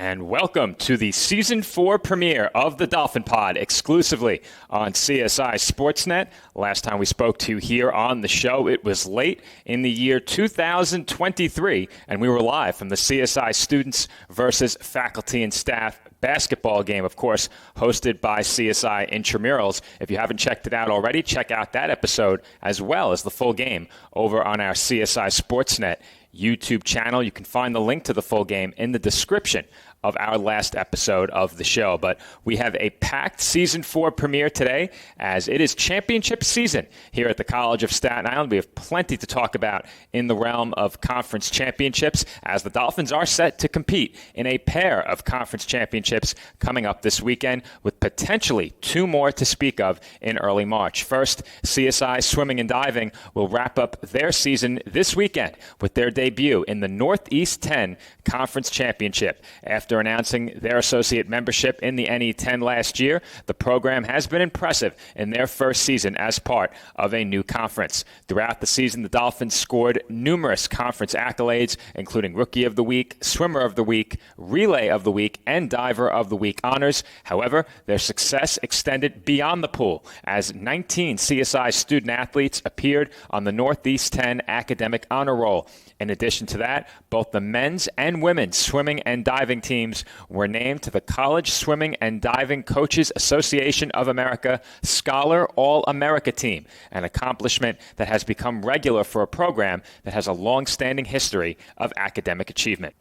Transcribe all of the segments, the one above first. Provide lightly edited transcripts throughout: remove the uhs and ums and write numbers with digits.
And welcome to the Season 4 premiere of the Dolphin Pod, exclusively on CSI Sportsnet. Last time we spoke to you here on the show, it was late in the year 2023, and we were live from the CSI Students versus Faculty and Staff basketball game, of course, hosted by CSI Intramurals. If you haven't checked it out already, check out that episode as well as the full game over on our CSI Sportsnet YouTube channel. You can find the link to the full game in the description of our last episode of the show. But we have a packed Season 4 premiere today, as it is championship season here at the College of Staten Island. We have plenty to talk about in the realm of conference championships, as the Dolphins are set to compete in a pair of conference championships coming up this weekend, with potentially two more to speak of in early March. First, CSI Swimming and Diving will wrap up their season this weekend with their debut in the Northeast 10 Conference Championship. After announcing their associate membership in the NE10 last year, the program has been impressive in their first season as part of a new conference. Throughout the season, the Dolphins scored numerous conference accolades, including Rookie of the Week, Swimmer of the Week, Relay of the Week, and Diver of the Week honors. However, their success extended beyond the pool, as 19 CSI student athletes appeared on the Northeast 10 academic honor roll. In addition to that, both the men's and women's swimming and diving teams were named to the College Swimming and Diving Coaches Association of America Scholar All-America team, an accomplishment that has become regular for a program that has a long-standing history of academic achievement.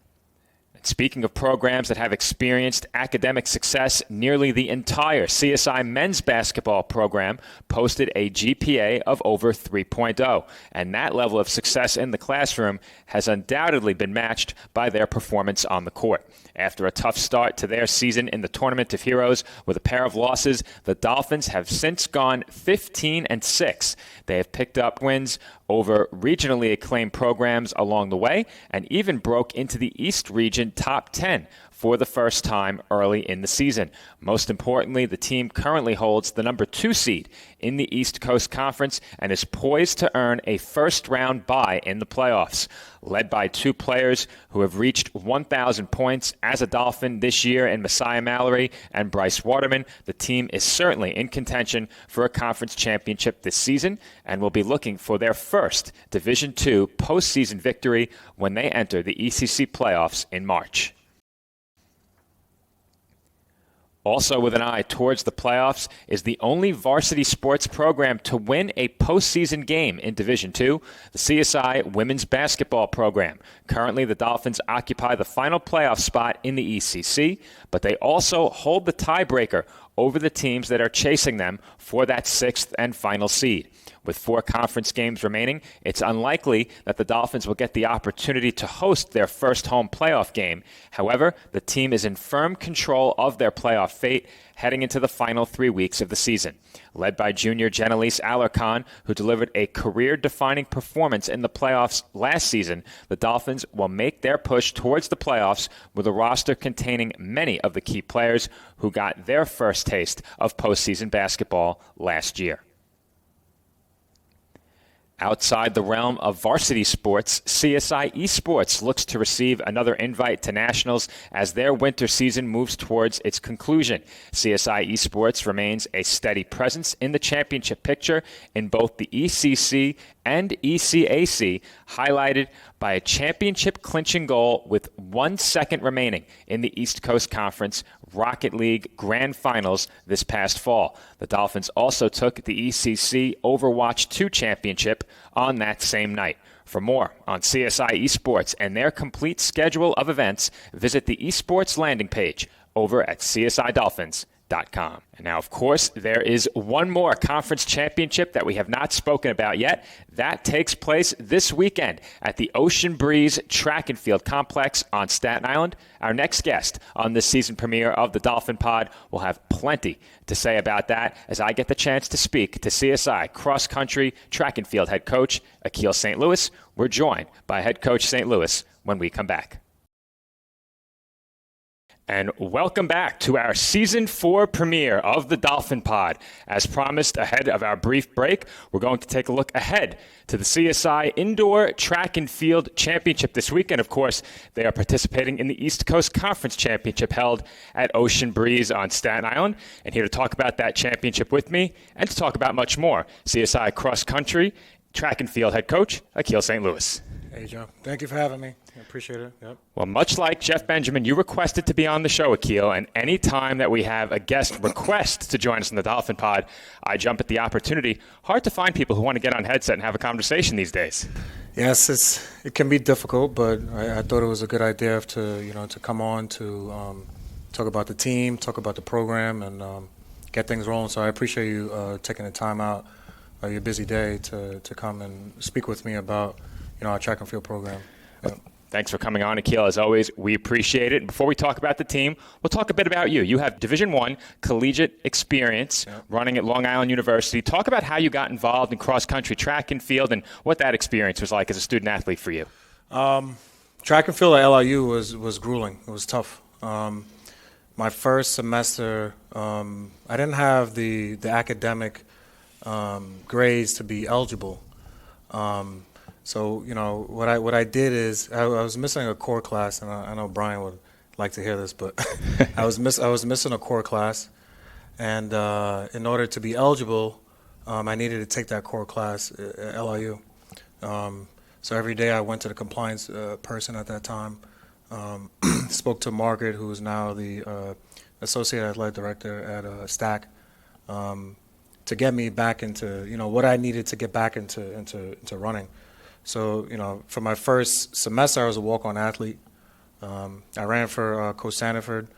Speaking of programs that have experienced academic success, nearly the entire CSI men's basketball program posted a GPA of over 3.0, and that level of success in the classroom has undoubtedly been matched by their performance on the court. After a tough start to their season in the Tournament of Heroes with a pair of losses, the Dolphins have since gone 15-6. They have picked up wins over regionally acclaimed programs along the way, and even broke into the East Region top 10 for the first time early in the season. Most importantly, the team currently holds the number 2 seed in the East Coast Conference and is poised to earn a first-round bye in the playoffs. Led by two players who have reached 1,000 points as a Dolphin this year in Messiah Mallory and Bryce Waterman, the team is certainly in contention for a conference championship this season and will be looking for their first Division II postseason victory when they enter the ECC playoffs in March. Also with an eye towards the playoffs is the only varsity sports program to win a postseason game in Division II, the CSI women's basketball program. Currently, the Dolphins occupy the final playoff spot in the ECC, but they also hold the tiebreaker over the teams that are chasing them for that 6th and final seed. With 4 conference games remaining, it's unlikely that the Dolphins will get the opportunity to host their first home playoff game. However, the team is in firm control of their playoff fate heading into the final 3 weeks of the season. Led by junior Jenelise Alarcon, who delivered a career-defining performance in the playoffs last season, the Dolphins will make their push towards the playoffs with a roster containing many of the key players who got their first taste of postseason basketball last year. Outside the realm of varsity sports, CSI Esports looks to receive another invite to nationals as their winter season moves towards its conclusion. CSI Esports remains a steady presence in the championship picture in both the ECC and ECAC, highlighted by a championship-clinching goal with 1 second remaining in the East Coast Conference Rocket League Grand Finals this past fall. The Dolphins also took the ECC Overwatch 2 Championship on that same night. For more on CSI Esports and their complete schedule of events, visit the esports landing page over at csidolphins.com. And now, of course, there is one more conference championship that we have not spoken about yet. That takes place this weekend at the Ocean Breeze Track and Field Complex on Staten Island. Our next guest on this season premiere of the Dolphin Pod will have plenty to say about that as I get the chance to speak to CSI cross-country track and field head coach Akil St. Louis. We're joined by head coach St. Louis when we come back. and welcome back to our Season 4 premiere of the Dolphin Pod. As promised, ahead of our brief break, we're going to take a look ahead to the CSI Indoor Track and Field Championship this weekend. Of course, they are participating in the East Coast Conference Championship held at Ocean Breeze on Staten Island. And here to talk about that championship with me and to talk about much more, CSI Cross Country Track and Field head coach, Akil St. Louis. Hey, Joe. Thank you for having me. I appreciate it. Yep. Well, much like Jeff Benjamin, you requested to be on the show, Akil, and any time that we have a guest request to join us in the Dolphin Pod, I jump at the opportunity. Hard to find people who want to get on headset and have a conversation these days. Yes, it can be difficult, but I thought it was a good idea to come on to talk about the team, talk about the program, and get things rolling. So I appreciate you taking the time out of your busy day to come and speak with me about our track and field program. Yeah. Thanks for coming on, Akil. As always, we appreciate it. Before we talk about the team, we'll talk a bit about you. You have Division I collegiate experience running at Long Island University. Talk about how you got involved in cross-country track and field and what that experience was like as a student-athlete for you. Track and field at LIU was grueling. It was tough. My first semester, I didn't have the academic grades to be eligible. So what I did is I was missing a core class, and I know Brian would like to hear this, but I was missing a core class, and in order to be eligible, I needed to take that core class at LIU. So every day I went to the compliance person at that time, spoke to Margaret, who is now the associate athletic director at STAC, to get me back into what I needed to get back into running. So, for my first semester, I was a walk-on athlete. I ran for Coach Sanford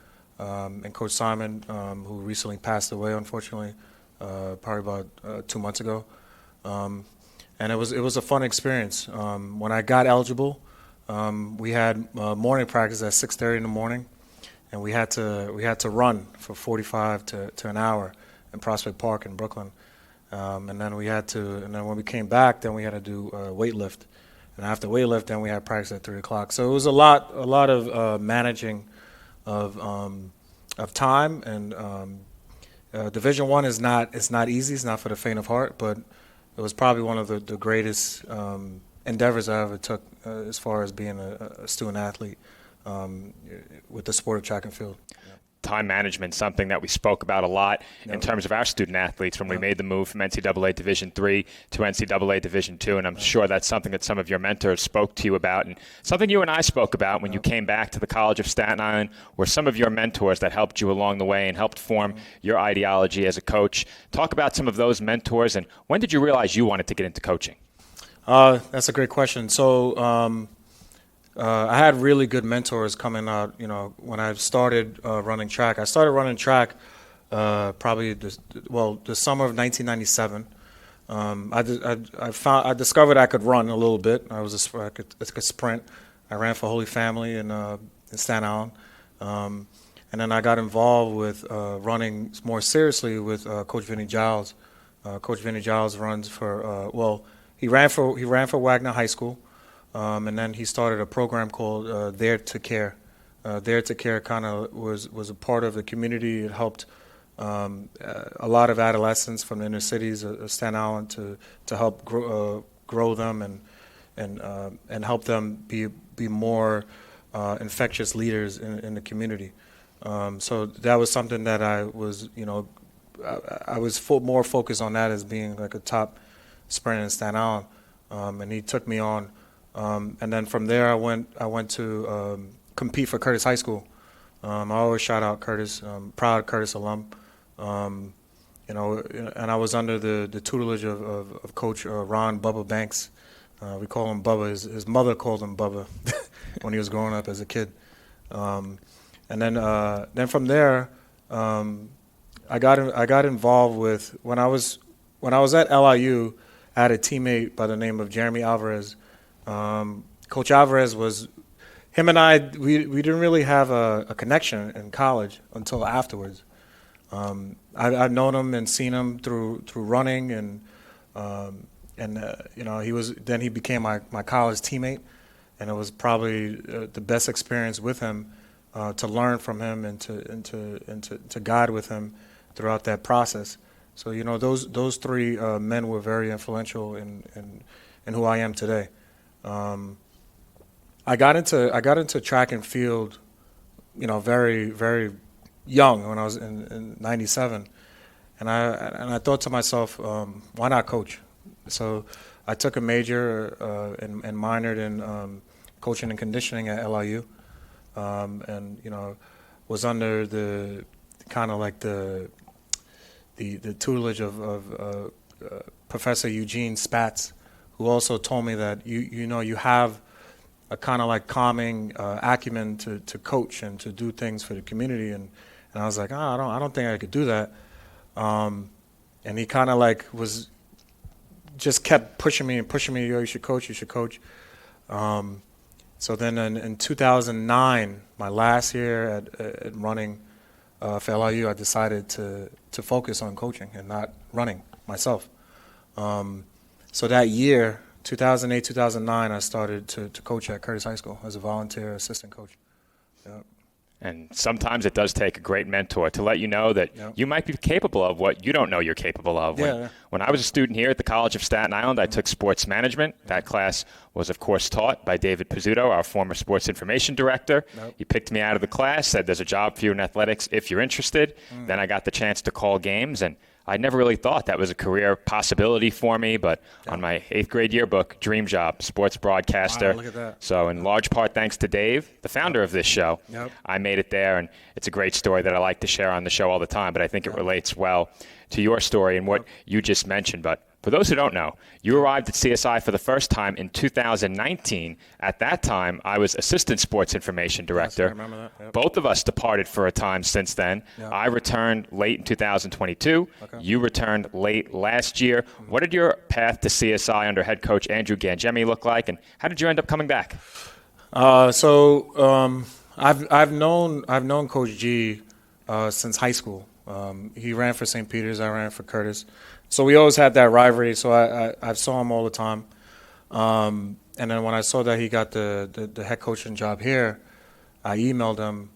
and Coach Simon, who recently passed away, unfortunately, probably about 2 months ago. And it was a fun experience. When I got eligible, we had morning practice at 6:30 in the morning, and we had to run for 45 to an hour in Prospect Park in Brooklyn. And then when we came back, then we had to do weightlift. And after weightlift, then we had practice at 3 o'clock. So it was a lot of managing of time. And Division I is not easy. It's not for the faint of heart. But it was probably one of the greatest endeavors I ever took as far as being a student athlete with the sport of track and field. Time management, something that we spoke about a lot in terms of our student athletes when we made the move from NCAA Division III to NCAA Division II, and I'm sure that's something that some of your mentors spoke to you about, and something you and I spoke about when you came back to the College of Staten Island, were some of your mentors that helped you along the way and helped form your ideology as a coach. Talk about some of those mentors, and when did you realize you wanted to get into coaching? That's a great question. So I had really good mentors coming out, when I started running track. I started running track probably the summer of 1997. I discovered I could run a little bit. I could sprint. I ran for Holy Family in Staten Island. And then I got involved with running more seriously with Coach Vinny Giles. Coach Vinny Giles runs for he ran for Wagner High School. And then he started a program called There to Care. There to Care kind of was a part of the community. It helped a lot of adolescents from the inner cities of Staten Island to help grow them and help them be more infectious leaders in the community. So that was something that I was more focused on that as being like a top sprinter in Staten Island. And he took me on. And then from there, I went to compete for Curtis High School. I always shout out Curtis, proud Curtis alum. And I was under the tutelage of Coach Ron Bubba Banks. We call him Bubba. His mother called him Bubba when he was growing up as a kid. And then from there, I got involved with when I was at LIU. I had a teammate by the name of Jeremy Alvarez. Coach Alvarez him and I, we didn't really have a connection in college until afterwards. I've known him and seen him through running, and he became my college teammate, and it was probably the best experience with him to learn from him and to guide with him throughout that process. So those three men were very influential in who I am today. I got into track and field, very very young when I was in '97, and I thought to myself, why not coach? So I took a major and minored in coaching and conditioning at LIU, and was under the kind of like the tutelage of Professor Eugene Spatz, who also told me that you have a kind of like calming acumen to coach and to do things for the community, and I was like, I don't think I could do that, and he kind of like just kept pushing me, yo, you should coach. So then in 2009, my last year at running for LIU, I decided to focus on coaching and not running myself. So that year, 2008, 2009, I started to coach at Curtis High School as a volunteer assistant coach. Yeah. And sometimes it does take a great mentor to let you know that you might be capable of what you don't know you're capable of. When I was a student here at the College of Staten Island, I took sports management. That class was, of course, taught by David Pizzuto, our former sports information director. He picked me out of the class, said there's a job for you in athletics if you're interested. Then I got the chance to call games, and I never really thought that was a career possibility for me, but on my 8th grade yearbook, dream job, sports broadcaster. Wow, look at that. So in large part thanks to Dave, the founder of this show, I made it there, and it's a great story that I like to share on the show all the time, but I think it relates well to your story and what you just mentioned. But for those who don't know, you arrived at CSI for the first time in 2019. At that time, I was assistant sports information director. Yes, I remember that. Yep. Both of us departed for a time since then. Yep. I returned late in 2022. Okay. You returned late last year. What did your path to CSI under head coach Andrew Gangemi look like, and how did you end up coming back? I've known Coach G since high school. He ran for St. Peter's. I ran for Curtis. So we always had that rivalry. So I saw him all the time. And then when I saw that he got the head coaching job here, I emailed him.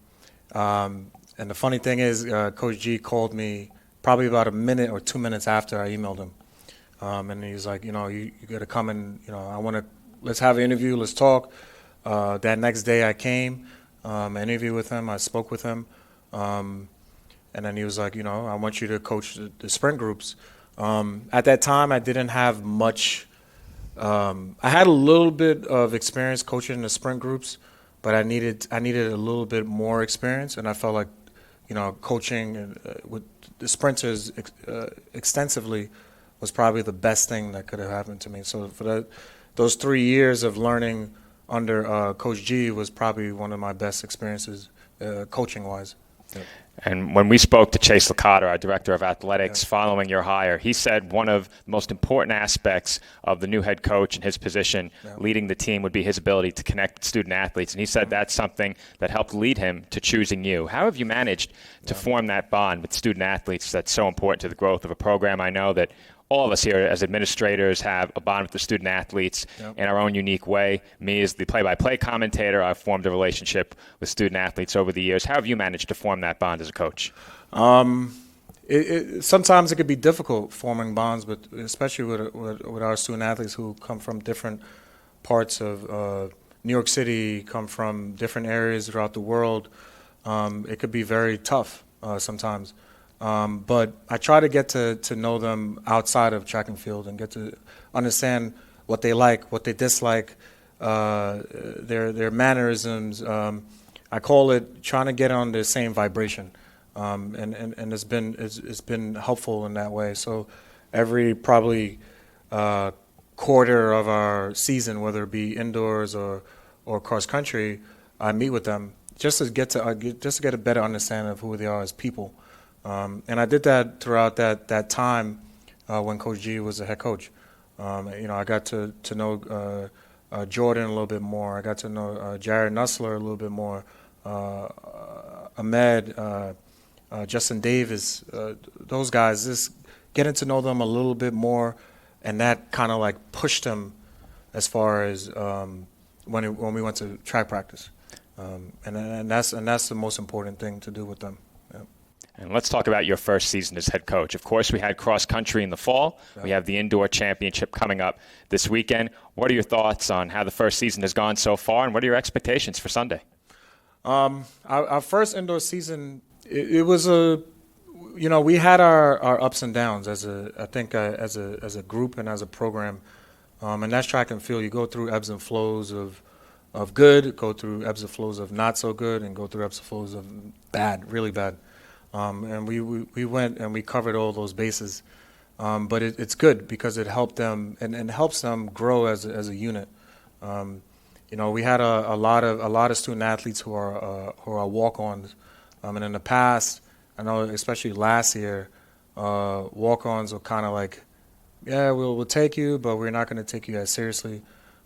And the funny thing is, Coach G called me probably about a minute or 2 minutes after I emailed him. And he was like, you got to come and, let's have an interview. Let's talk. That next day I came, I interviewed with him. I spoke with him. And then he was like, I want you to coach the sprint groups. At that time, I didn't have much. I had a little bit of experience coaching the sprint groups, but I needed a little bit more experience, and I felt like, coaching with the sprinters extensively was probably the best thing that could have happened to me. So for those 3 years of learning under Coach G was probably one of my best experiences coaching-wise. Yeah. And when we spoke to Chase Licata, our director of athletics, following your hire, he said one of the most important aspects of the new head coach and his position leading the team would be his ability to connect with student athletes. And he said that's something that helped lead him to choosing you. How have you managed to form that bond with student athletes that's so important to the growth of a program? I know that all of us here as administrators have a bond with the student athletes in our own unique way. Me as the play-by-play commentator, I've formed a relationship with student athletes over the years. How have you managed to form that bond as a coach? Sometimes it could be difficult forming bonds, but especially with our student athletes who come from different parts of New York City, come from different areas throughout the world. It could be very tough sometimes. But I try to get to know them outside of track and field and get to understand what they like, what they dislike, their mannerisms. I call it trying to get on the same vibration, and it's been helpful in that way. So every probably quarter of our season, whether it be indoors or cross country, I meet with them just to get a better understanding of who they are as people. And I did that throughout that time when Coach G was the head coach. I got to know Jordan a little bit more. I got to know Jared Nussler a little bit more. Ahmed, Justin Davis, those guys. Just getting to know them a little bit more, and that kind of like pushed them as far as when we went to track practice. And that's the most important thing to do with them. Yeah. And let's talk about your first season as head coach. Of course, we had cross country in the fall. Yeah. We have the indoor championship coming up this weekend. What are your thoughts on how the first season has gone so far, and what are your expectations for Sunday? Our first indoor season, it was we had our ups and downs as a group and as a program, and that's track and field. You go through ebbs and flows of good, go through ebbs and flows of not so good, and go through ebbs and flows of bad, really bad. And we went and we covered all those bases, but it's good because it helped them and helps them grow as a unit. We had a lot of student athletes who are walk-ons, and in the past, I know especially last year, walk-ons were kind of like, yeah, we'll take you, but we're not going to take you as seriously.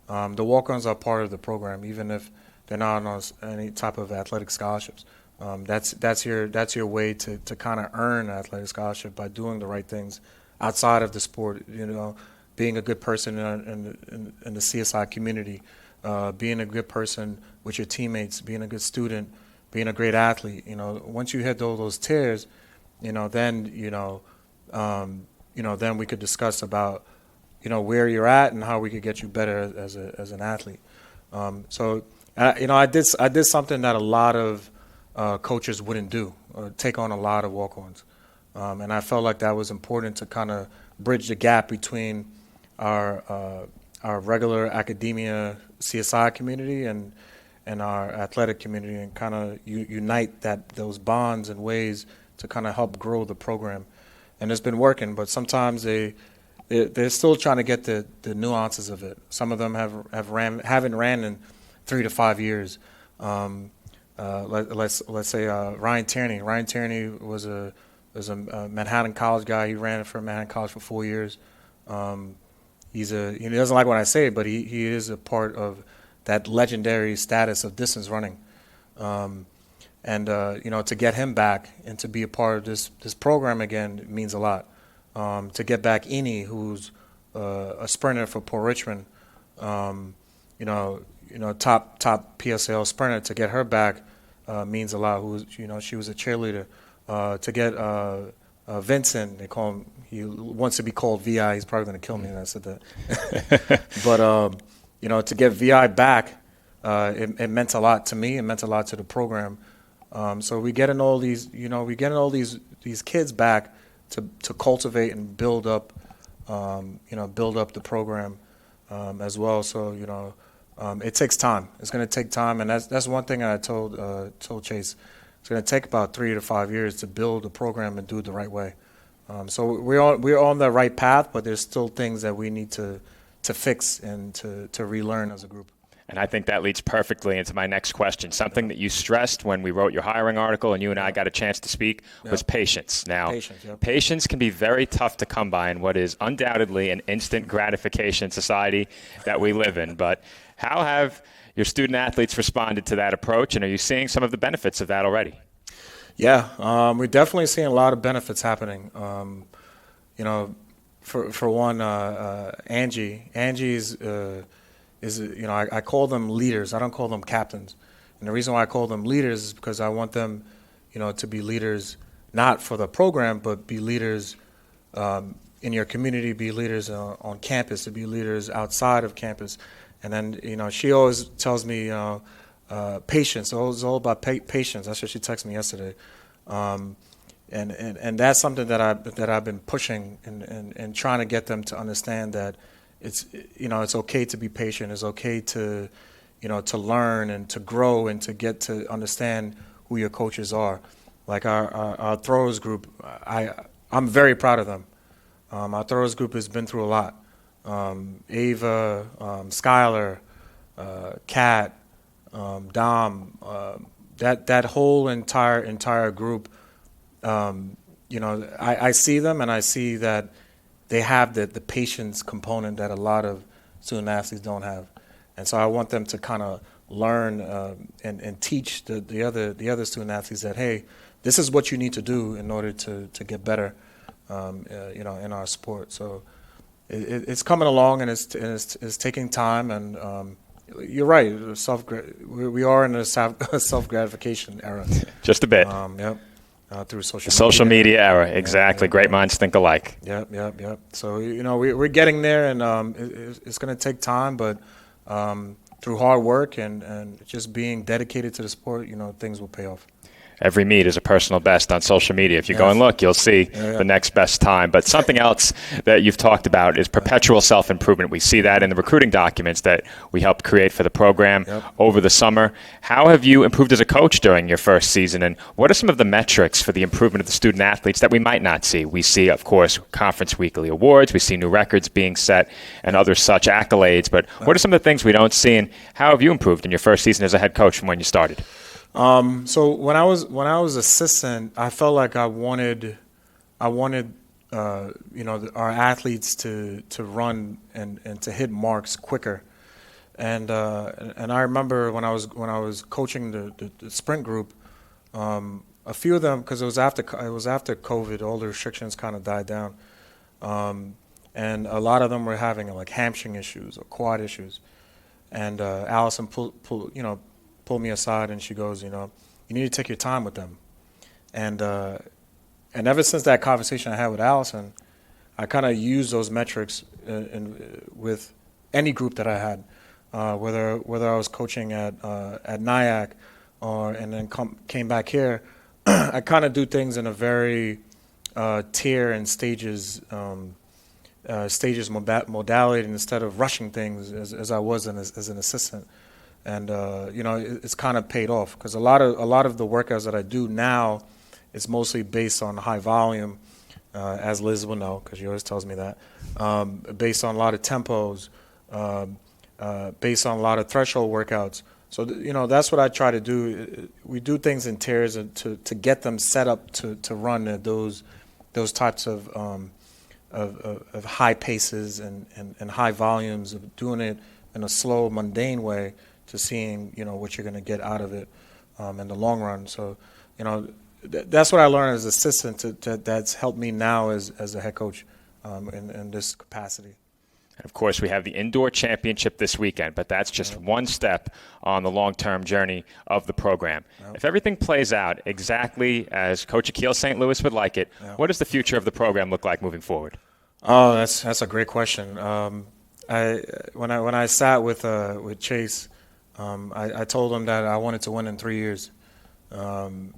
The walk-ons are part of the program, even if they're not on any type of athletic scholarships. That's your way to kind of earn an athletic scholarship by doing the right things outside of the sport. Being a good person in the CSI community, being a good person with your teammates, being a good student, being a great athlete. Once you hit all those tiers, then we could discuss about where you're at and how we could get you better as an athlete. I did something that a lot of coaches wouldn't do, take on a lot of walk-ons. And I felt like that was important to kind of bridge the gap between our regular academia CSI community and our athletic community, and kind of unite those bonds and ways to kind of help grow the program. And it's been working, but sometimes they're still trying to get the nuances of it. Some of them haven't ran in 3 to 5 years. Let's say Ryan Tierney. Ryan Tierney was a Manhattan College guy. He ran for Manhattan College for 4 years. He doesn't like when I say it, but he is a part of that legendary status of distance running. To get him back and to be a part of this program again means a lot. To get back Eni, who's a sprinter for Port Richmond, top PSL sprinter, to get her back means a lot. She was a cheerleader. To get Vincent, they call him. He wants to be called VI. He's probably going to kill me when I said that. But to get VI back, it meant a lot to me. It meant a lot to the program. So we getting all these, these kids back to cultivate and build up the program as well. So it takes time. It's going to take time, and that's one thing I told Chase. It's going to take about 3 to 5 years to build a program and do it the right way. So we're on the right path, but there's still things that we need to fix and to relearn as a group. And I think that leads perfectly into my next question. Something that you stressed when we wrote your hiring article and you and I got a chance to speak was patience. Now, patience can be very tough to come by in what is undoubtedly an instant gratification society that we live in. But how have your student athletes responded to that approach, and are you seeing some of the benefits of that already? Yeah, we're definitely seeing a lot of benefits happening. For one, Angie's I call them leaders. I don't call them captains. And the reason why I call them leaders is because I want them, to be leaders not for the program, but be leaders in your community, be leaders on campus, to be leaders outside of campus. And then, she always tells me, patience. It's all about patience. That's what she texted me yesterday. And that's something that I've been pushing and trying to get them to understand that it's okay to be patient. It's okay to learn and to grow and to get to understand who your coaches are. Like our throwers group, I'm very proud of them. Our throwers group has been through a lot. Ava, Skylar, Kat, Dom, that whole entire group. I see them and I see that they have the patience component that a lot of student athletes don't have, and so I want them to kind of learn and teach the other student athletes that, hey, this is what you need to do in order to get better, in our sport. So it's coming along and it's taking time, and You're right. We are in a self gratification era. Just a bit. Yep. Through social The social media era, Yeah, exactly. yeah, Great yeah. minds think alike. Yep. So we're getting there, and it's going to take time, but through hard work and just being dedicated to the sport, things will pay off. Every meet is a personal best on social media. If you go Yes. and look, you'll see Yeah. the next best time. But something else that you've talked about is perpetual self-improvement. We see that in the recruiting documents that we helped create for the program Yep. over the summer. How have you improved as a coach during your first season, and what are some of the metrics for the improvement of the student athletes that we might not see? We see, of course, conference weekly awards. We see new records being set and other such accolades. But what are some of the things we don't see, and how have you improved in your first season as a head coach from when you started? So when I was assistant, I felt like I wanted our athletes to run and to hit marks quicker, and I remember when I was coaching the sprint group, a few of them, because it was after COVID, all the restrictions kind of died down, and a lot of them were having like hamstring issues or quad issues, and Allison pulled me aside and she goes, you need to take your time with them. And ever since that conversation I had with Allison, I kind of used those metrics with any group that I had, whether I was coaching at NIAC and then came back here. I kind of do things in a very tier and stages modality instead of rushing things as I was as an assistant. And it's kind of paid off because a lot of the workouts that I do now is mostly based on high volume, as Liz will know because she always tells me that, based on a lot of tempos, based on a lot of threshold workouts. So that's what I try to do. We do things in tiers to get them set up to run at those types of high paces and high volumes of doing it in a slow, mundane way, to seeing what you're going to get out of it in the long run. So that's what I learned as assistant that's helped me now as a head coach in this capacity. And of course, we have the indoor championship this weekend, but that's just one step on the long-term journey of the program. If everything plays out exactly as Coach Akil St. Louis would like it, what does the future of the program look like moving forward? Oh, that's a great question. When I sat with Chase, I told him that I wanted to win in 3 years, and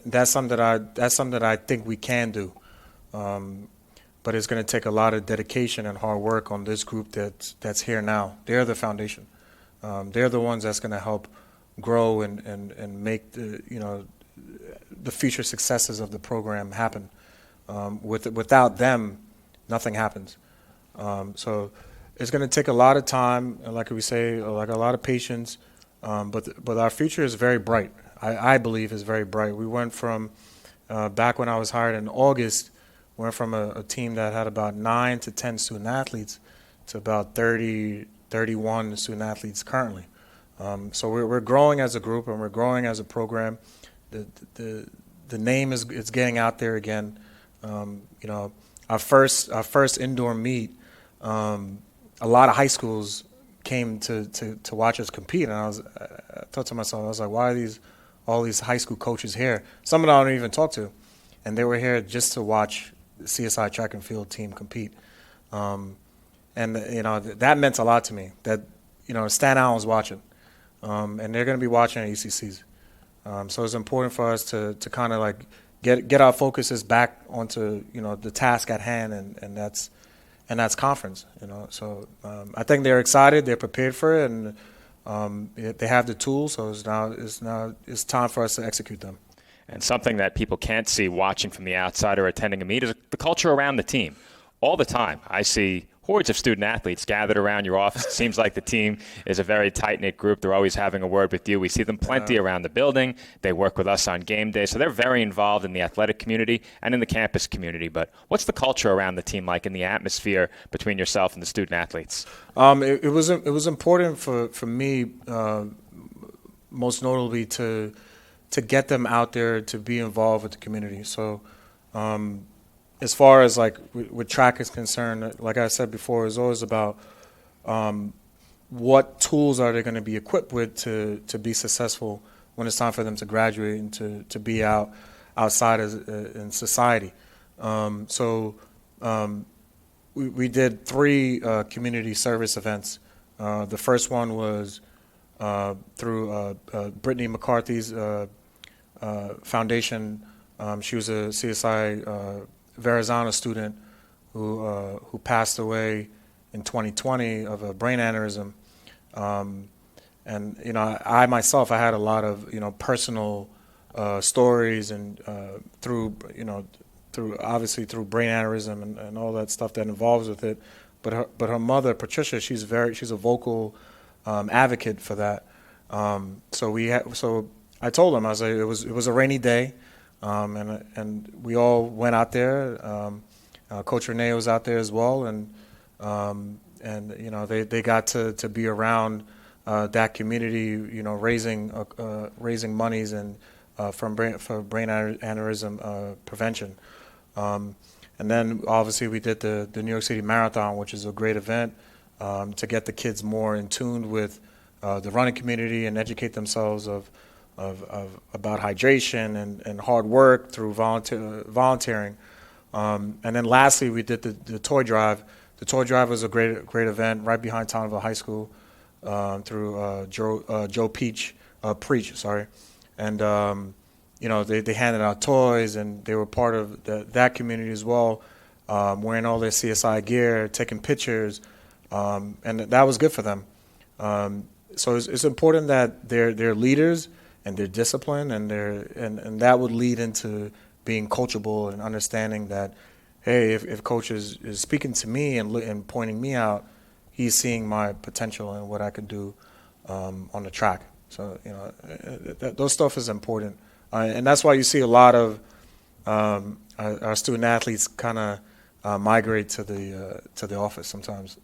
that's something that I think we can do. But it's going to take a lot of dedication and hard work on this group that's here now. They're the foundation. They're the ones that's going to help grow and make the future successes of the program happen. Without them, nothing happens. So it's going to take a lot of time, like we say, like a lot of patience. But our future is very bright. I believe is very bright. We went from back when I was hired in August. Went from a team that had about 9 to 10 student athletes to about 30, 31 student athletes currently. So we're growing as a group and we're growing as a program. The name is getting out there again. Our first indoor meet, a lot of high schools came to watch us compete, and I thought to myself, I was like, why are all these high school coaches here? Some of them I don't even talk to, and they were here just to watch the CSI track and field team compete. And that meant a lot to me. That Staten Island was watching, and they're going to be watching at ECCs. So it's important for us to kind of like get our focuses back onto the task at hand, and that's conference. So I think they're excited, they're prepared for it, and they have the tools. So it's time for us to execute them. And something that people can't see watching from the outside or attending a meet is the culture around the team. All the time, I see hordes of student athletes gathered around your office. It seems like the team is a very tight-knit group. They're always having a word with you. We see them plenty around the building. They work with us on game day. So they're very involved in the athletic community and in the campus community. But what's the culture around the team like, and the atmosphere between yourself and the student athletes? It was important for me, most notably, to get them out there to be involved with the community. So as far as like with track is concerned, like I said before, it's always about what tools are they going to be equipped with to be successful when it's time for them to graduate and to be outside in society. We did 3 community service events. The first one was through Brittany McCarthy's foundation. She was a CSI Verrazano student who passed away in 2020 of a brain aneurysm. And I myself, I had a lot of personal stories, and through obviously through brain aneurysm and all that stuff that involves with it. But her mother, Patricia, she's a vocal advocate for that. So I told him, I was like, it was a rainy day, and we all went out there. Coach Renee was out there as well, and they got to be around that community, raising monies and for brain aneurysm prevention. And then obviously we did the New York City Marathon, which is a great event to get the kids more in tune with the running community and educate themselves about hydration and hard work through volunteering. And then lastly, we did the toy drive. The toy drive was a great event right behind Townsville High School through Joe Preach, sorry. And they handed out toys, and they were part of that community as well, wearing all their CSI gear, taking pictures, and that was good for them. So it's important that they're leaders and they're disciplined, and that would lead into being coachable and understanding that, hey, if coach is speaking to me and pointing me out, he's seeing my potential and what I could do on the track. So those stuff is important, and that's why you see a lot of our student athletes kind of migrate to the office sometimes.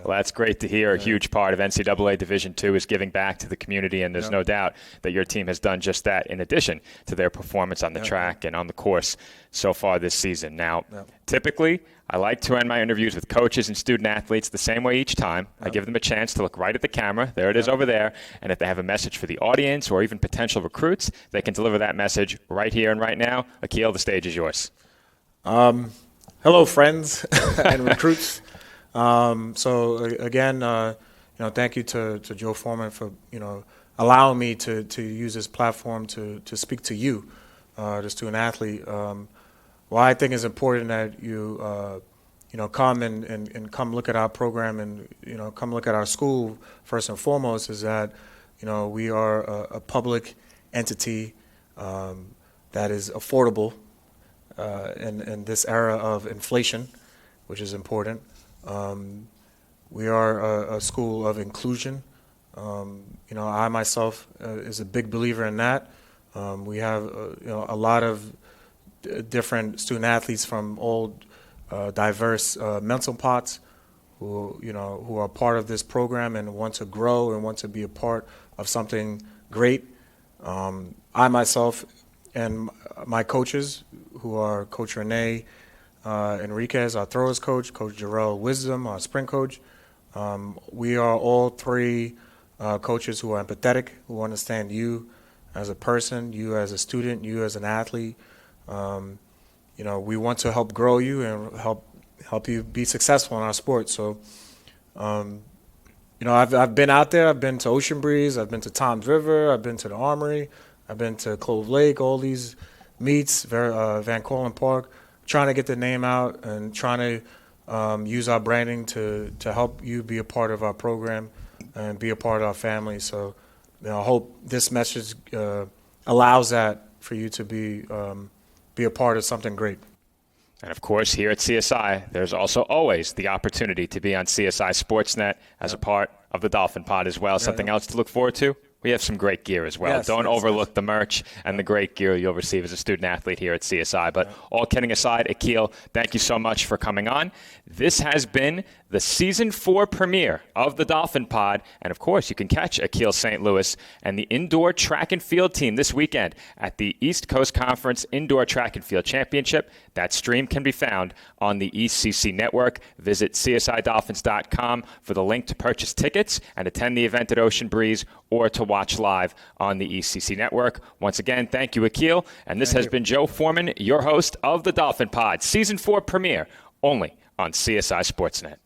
Well, that's great to hear. A huge part of NCAA Division II is giving back to the community, and there's no doubt that your team has done just that in addition to their performance on the track and on the course so far this season. Now, typically, I like to end my interviews with coaches and student athletes the same way each time. I give them a chance to look right at the camera. There it is over there. And if they have a message for the audience or even potential recruits, they can deliver that message right here and right now. Akil, the stage is yours. Hello, friends and recruits. So again, thank you to Joe Foreman for allowing me to use this platform to speak to you, the student athlete. Well, I think it's important that you come and come look at our program and come look at our school. First and foremost is that we are a public entity that is affordable. In this era of inflation, which is important. We are a school of inclusion. I myself is a big believer in that. We have a lot of different student athletes from all diverse mental pots who are part of this program and want to grow and want to be a part of something great. I myself and my coaches, who are Coach Renee Enriquez, our throwers coach, Coach Jarrell Wisdom, our sprint coach. We are all 3 coaches who are empathetic, who understand you as a person, you as a student, you as an athlete. We want to help grow you and help you be successful in our sport. So, I've been out there. I've been to Ocean Breeze. I've been to Toms River. I've been to the Armory. I've been to Clove Lake, all these meets, Van Cortlandt Park, trying to get the name out and trying to use our branding to help you be a part of our program and be a part of our family. So I hope this message allows that for you to be a part of something great. And of course, here at CSI, there's also always the opportunity to be on CSI Sportsnet as a part of the Dolphin Pod as well. Something else to look forward to? We have some great gear as well. Don't overlook the merch and the great gear you'll receive as a student athlete here at CSI. But all kidding aside, Akil, thank you so much for coming on. This has been the Season 4 premiere of the Dolphin Pod. And, of course, you can catch Akil St. Louis and the indoor track and field team this weekend at the East Coast Conference Indoor Track and Field Championship. That stream can be found on the ECC network. Visit csidolphins.com for the link to purchase tickets and attend the event at Ocean Breeze or to watch live on the ECC network. Once again, thank you, Akil. And this has been Joe Foreman, your host of the Dolphin Pod, Season 4 premiere, only on CSI Sportsnet.